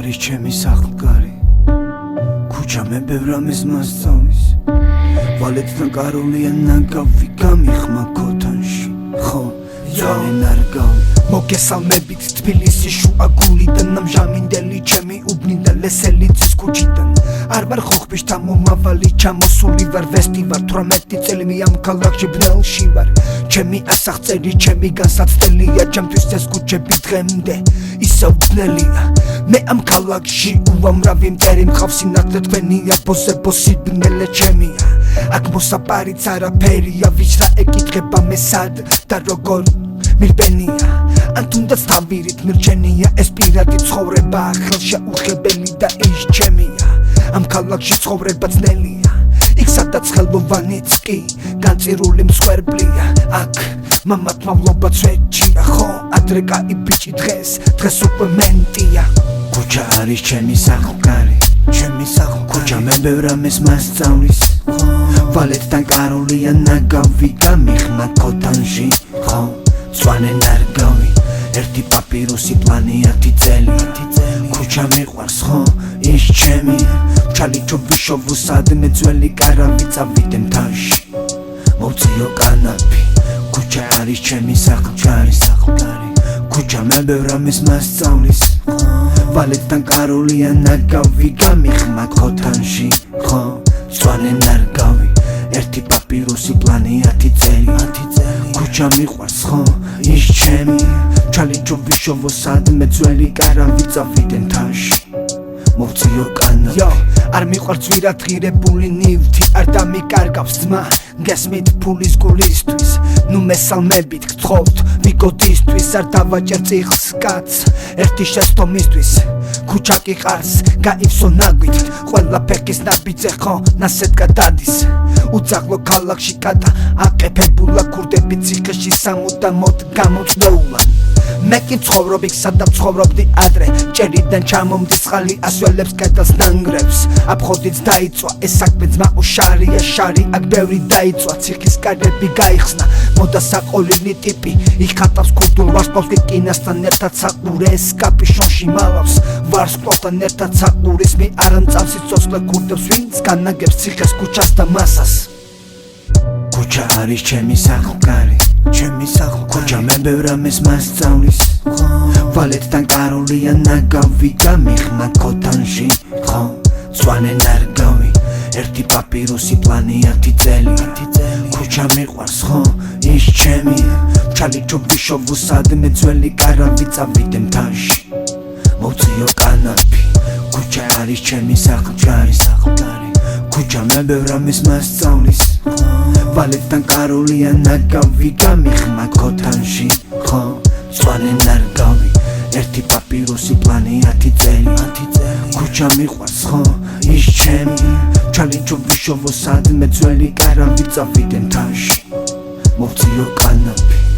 არის ჩემი სახლკარი ქუჩა მე ბევრ ამის მასწავლის ვალეთთან კაროლიან ნაგავი გამიხმა ქოთანში ხო ძვალი ნარგავი მოგესალმებით თბილისის შუაგულიდან ამჟამინდელი ჩემი უბნიდან ლესელიძის ქუჩიდან არ ვარ ხოხბიშთა მომავალი ჩამოსული ვარ ვესტი ვარ 18 წელი მე ამ ქალაქში ბნელში ვარ ჩემი ასახწერი ჩემი განსაცდელია ჩემთვის ეს ქუჩები დღემდე ისევ ბნელია მე ამ ქალაქში უამრავი მტერი მყავს სინათლე თქვენია ბოსებო სიბნელე ჩემია აქ მოსაპარიც არაფერია ვიჩრა ეკითხება მე სად და როგორ მირბენია ან თუნდაც თავირით მირჩენია ეს პირადი ცხოვრება ხელშეუხებელი და ის ჩემია ამ ქალაქში ცხოვრება ძნელია იქ სადაც ხელოვანიც კი განწირული მსხვერპლია აქ მამათ მავლობა ცვეჭია ხო ადრე კაი ბიჭი დღეს უკვე მენტია ქუჩა არის ჩემი სახლკარი ჩემი სახლკარი ქუჩა მე ბევრ ამის მასწავლის ვალეთთან კაროლია ნაგავი გამიხმა ქოთანში ხო ძვალი ნარგავი ერთი პაპირუსი პლანი 10 წელი ქუჩა მიყვარს ხო ის ჩემია ჩალი ჩობიშოვო სადმე ძველი კარავი წავიდე მთაში მოვწიო კანაფი ქუჩა არის ჩემი სახლკარი ქუჩა მე ბევრ ამის მასწავლის ვალეთთან კაროლია ნაგავი გამიხმა ქოთანში ხო ძვალი ნარგავი ერთი პაპირუსი პლანი 10 წელი ქუჩა მიყვარს ხო ის ჩემია ჩალი ჩობიშოვო სადმე ძველი კარავი წავიდე მთაში მოვწიო კანაფი არ მიყვარს ვირად ღირებული ნივთი არ დამიკარგავს ძმა გესმით ფულის გულისთვის ნუ მესალმებით გთხოვთ ვიგოდისთვის არ დავაჭერ წიხლს კაც ერთი შეცდომისთვის ქუჩა კი ყარს გაივსო ნაგვით ყველა ფეხის ნაბიძე ხო ნასეთ გადადის უძაღლო ქალაქში კატა აკეფებულა ქურდები ციხეში სამუდამოდ გამოწვეულან მე კი ცხოვრობ იქ სადაც ცხოვრობდი ადრე ჭერიდან ჩამომდის წყალი ასველებს კედელს ნანგრევს აფხოდიც დაიწვა ეს საქმე ძმაო შარია შარი აქ ბევრი დაიწვა ციხის კარები გაიხსნა მოდა საყოლივნი ტიპი იქ ხატავს ქურდულ ვარსკვლავს კი კინასთან ერთად საყურე ესკაპი შონში მალავს ვარსკვლავთან ერთად საყურის მე არ ამწავს სიცოცხლე ქურდებს ვინც განაგებს ციხეს ქუჩას და მასას ქუჩა არის ჩემი სახლკარი ქუჩა მე ბევრ ამის მასწავლის ვალეთთან კაროლია ნაგავი გამიხმა ქოთანში ხო ძვალი ნარგავი ერთი პაპირუსი პლანი 10 წელი ქუჩა მიყვარს ხო ის ჩემია ჩალი ჩობიშოვო სადმე ძველი კარავი წავიდე მთაში მოვწიო კანაფი ქუჩა არის ჩემი სახლკარი ქუჩა მე ბევრ ამის მასწავლის ვალეთთან კაროლია ნაგავი გამიხმა ქოთანში ხო ძვალი ნარგავი ერთი პაპირუსი პლანი 10 წელი ქუჩა მიყვარს ხო ის ჩემია ჩალი ჩობიშოვო სადმე ძველი კარავი წავიდე მთაში მოვწიო კანაფი